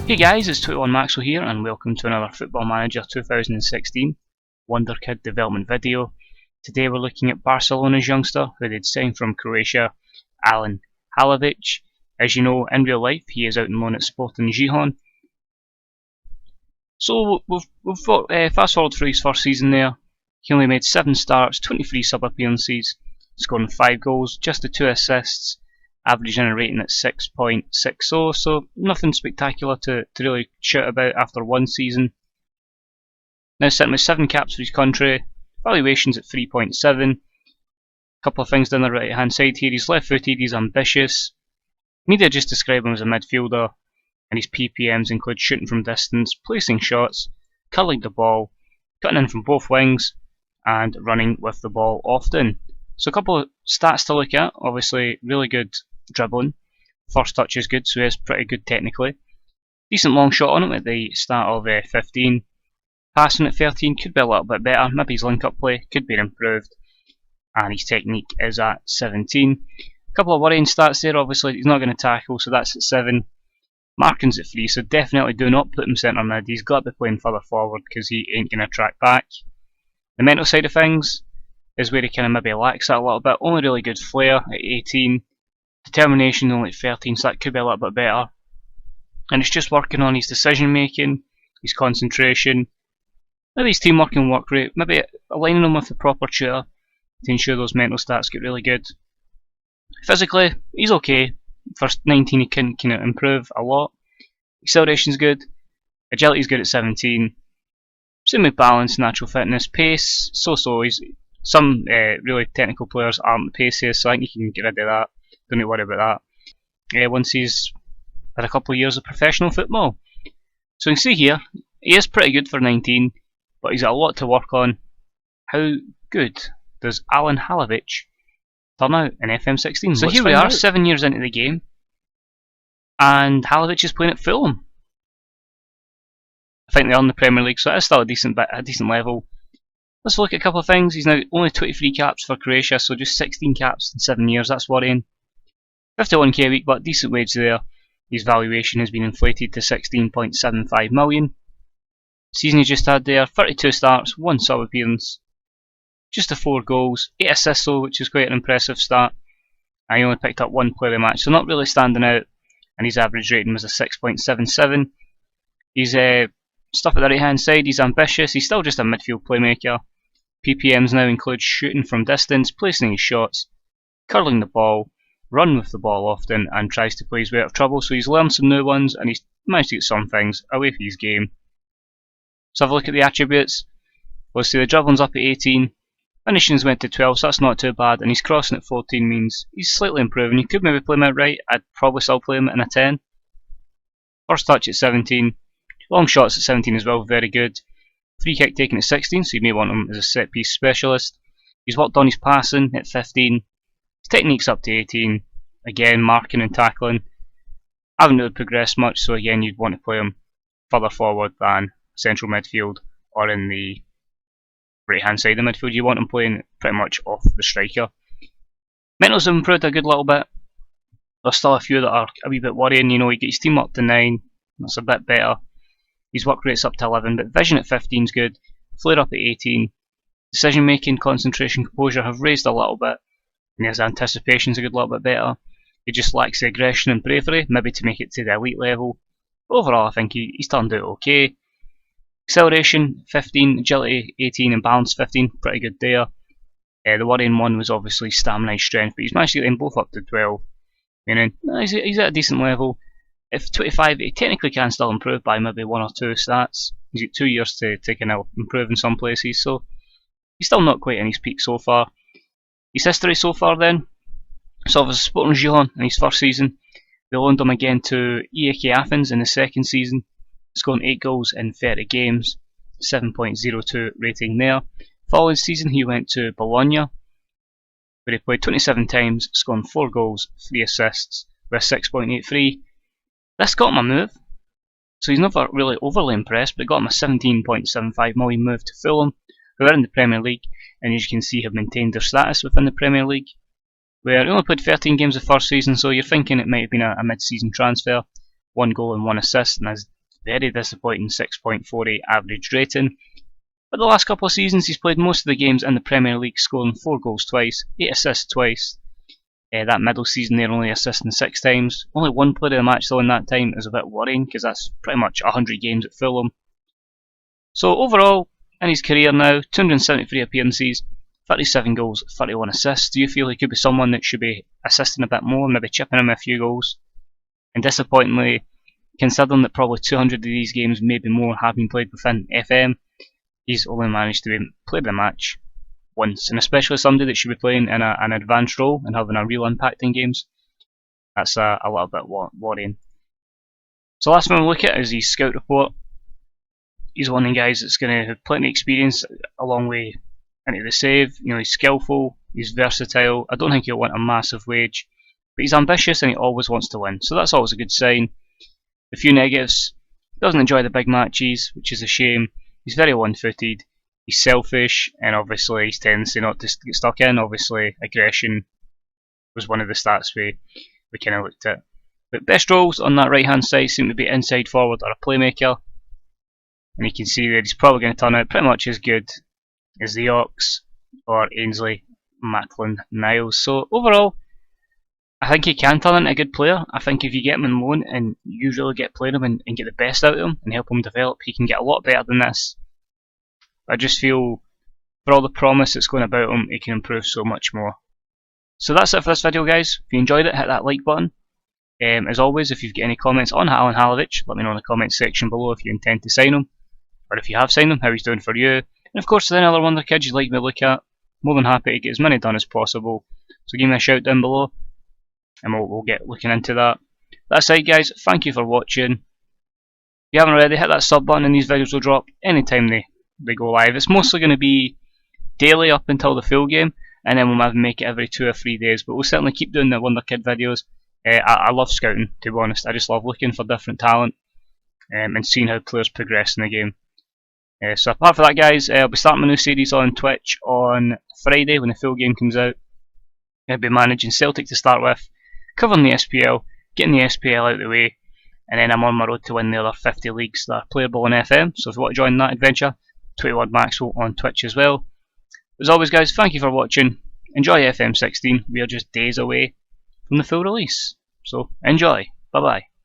Hey guys, it's 21 Maxwell here and welcome to another Football Manager 2016 Wonder Kid development video. Today we're looking at Barcelona's youngster who they'd signed from Croatia, Alen, Halilovic. As you know, in real life he is out on loan at Sporting Gijón. So we've got fast forward through his first season there. He only made 7 starts, 23 sub appearances, scoring 5 goals, just the 2 assists, averaging a rating at 6.60, so nothing spectacular to really shout about after one season. Now sitting with 7 caps for his country, valuations at 3.7. A couple of things down the right hand side here. He's left footed, he's ambitious. Media just describe him as a midfielder, and his PPMs include shooting from distance, placing shots, curling the ball, cutting in from both wings, and running with the ball often. So a couple of stats to look at. Obviously really good dribbling, first touch is good, so he is pretty good technically. Decent long shot on him at the start of 15. Passing at 13 could be a little bit better, maybe his link up play could be improved, and his technique is at 17. A couple of worrying stats there. Obviously he's not going to tackle, so that's at 7. Marking's at 3, so definitely do not put him centre mid. He's got to be playing further forward because he ain't going to track back. The mental side of things is where he kind of maybe lacks that a little bit. Only really good flair at 18. Determination only at 13, so that could be a little bit better. And it's just working on his decision making, his concentration, maybe his teamwork and work rate, maybe aligning him with the proper tutor to ensure those mental stats get really good. Physically, he's okay. First 19 he can improve a lot. Acceleration's good. Agility's good at 17. Same with balance, natural fitness, pace, so. Some really technical players aren't the paciest, so I think you can get rid of that. Don't need to worry about that. Once he's had a couple of years of professional football. So you can see here, he is pretty good for 19, but he's got a lot to work on. How good does Alen Halilovic turn out in FM16? So here we are, 7 years into the game, and Halilovic is playing at Fulham. I think they're in the Premier League, so it is still a decent level. Let's look at a couple of things. He's now only 23 caps for Croatia, so just 16 caps in 7 years. That's worrying. 51k a week, but decent wage there. His valuation has been inflated to 16.75 million. Season he just had there, 32 starts, 1 sub appearance, just the 4 goals, 8 assists though, which is quite an impressive stat. And he only picked up 1 player of the match, so not really standing out. And his average rating was a 6.77. He's stuff at the right hand side, he's ambitious, he's still just a midfield playmaker. PPMs now include shooting from distance, placing his shots, curling the ball, run with the ball often, and tries to play his way out of trouble. So he's learned some new ones and he's managed to get some things away from his game. So have a look at the attributes. Let's see, the dribbling's up at 18, finishing's went to 12, so that's not too bad, and he's crossing at 14 means he's slightly improving. You could maybe play him outright, I'd probably still play him in a 10. First touch at 17, long shots at 17 as well, very good. Free kick taken at 16, so you may want him as a set piece specialist. He's worked on his passing at 15. His technique's up to 18. Again, marking and tackling. Haven't really progressed much, so again you'd want to play him further forward than central midfield or in the right hand side of the midfield. You want him playing pretty much off the striker. Mentals have improved a good little bit. There's still a few that are a wee bit worrying. You know, he gets his team up to 9. That's a bit better. His work rate's up to 11, but vision at 15 is good. Flair up at 18. Decision making, concentration, composure have raised a little bit, and his anticipation's a good little bit better. He just lacks the aggression and bravery, maybe to make it to the elite level. But overall, I think he's turned out okay. Acceleration 15, agility 18, and balance 15, pretty good there. The worrying one was obviously stamina and strength, but he's managed to get them both up to 12. Meaning, he's at a decent level. If 25, he technically can still improve by maybe 1 or 2 stats. He's got 2 years to kind of improve in some places, so he's still not quite in his peak so far. His history so far then, so obviously Sporting Gijón in his first season. They loaned him again to EAK Athens in the second season, scoring 8 goals in 30 games, 7.02 rating there. Following season he went to Bologna, where he played 27 times, scoring 4 goals, 3 assists, with 6.83. This got him a move, so he's never really overly impressed, but it got him a 17.75 million move to Fulham, who are in the Premier League, and as you can see have maintained their status within the Premier League. Where he only played 13 games the first season, so you're thinking it might have been a mid-season transfer. 1 goal and 1 assist, and as very disappointing 6.48 average rating. But the last couple of seasons he's played most of the games in the Premier League, scoring 4 goals twice, 8 assists twice. That middle season they're only assisting 6 times. Only 1 player of the match though in that time is a bit worrying because that's pretty much 100 games at Fulham. So overall, in his career now, 273 appearances, 37 goals, 31 assists. Do you feel he could be someone that should be assisting a bit more, maybe chipping him a few goals? And disappointingly, considering that probably 200 of these games, maybe more, have been played within FM, he's only managed to play the match once, and especially somebody that should be playing in an advanced role and having a real impact in games. That's a little bit worrying. So last one we'll look at is his scout report. He's one of the guys that's going to have plenty of experience along with into the save. You know, he's skillful, he's versatile. I don't think he'll want a massive wage, but he's ambitious and he always wants to win. So that's always a good sign. A few negatives: he doesn't enjoy the big matches, which is a shame. He's very one-footed. He's selfish, and obviously his tendency not to get stuck in. Obviously, aggression was one of the stats we kind of looked at. But best roles on that right-hand side seem to be inside forward or a playmaker. And you can see that he's probably going to turn out pretty much as good as the Ox or Ainsley Maitland-Niles. So overall, I think he can turn into a good player. I think if you get him on loan and you really get playing him and get the best out of him and help him develop, he can get a lot better than this. I just feel for all the promise that's going about him, he can improve so much more. So that's it for this video, guys. If you enjoyed it, hit that like button. As always, if you've got any comments on Alen Halilovic, let me know in the comments section below if you intend to sign him, or if you have signed him, how he's doing for you. And of course, if there's any other wonder kids you'd like me to look at, more than happy to get as many done as possible. So give me a shout down below, and we'll get looking into that. That's it, guys. Thank you for watching. If you haven't already, hit that sub button, and these videos will drop anytime they go live. It's mostly going to be daily up until the full game, and then we'll maybe make it every 2 or 3 days. But we'll certainly keep doing the wonder kid videos. I love scouting, to be honest. I just love looking for different talent and seeing how players progress in the game. So apart from that, guys, I'll be starting my new series on Twitch on Friday when the full game comes out. I'll be managing Celtic to start with, covering the SPL, getting the SPL out of the way, and then I'm on my road to win the other 50 leagues that are playable on FM. So if you want to join that adventure, 21 Maxwell on Twitch as well. As always, guys, thank you for watching. Enjoy FM 16. We are just days away from the full release. So enjoy. Bye bye.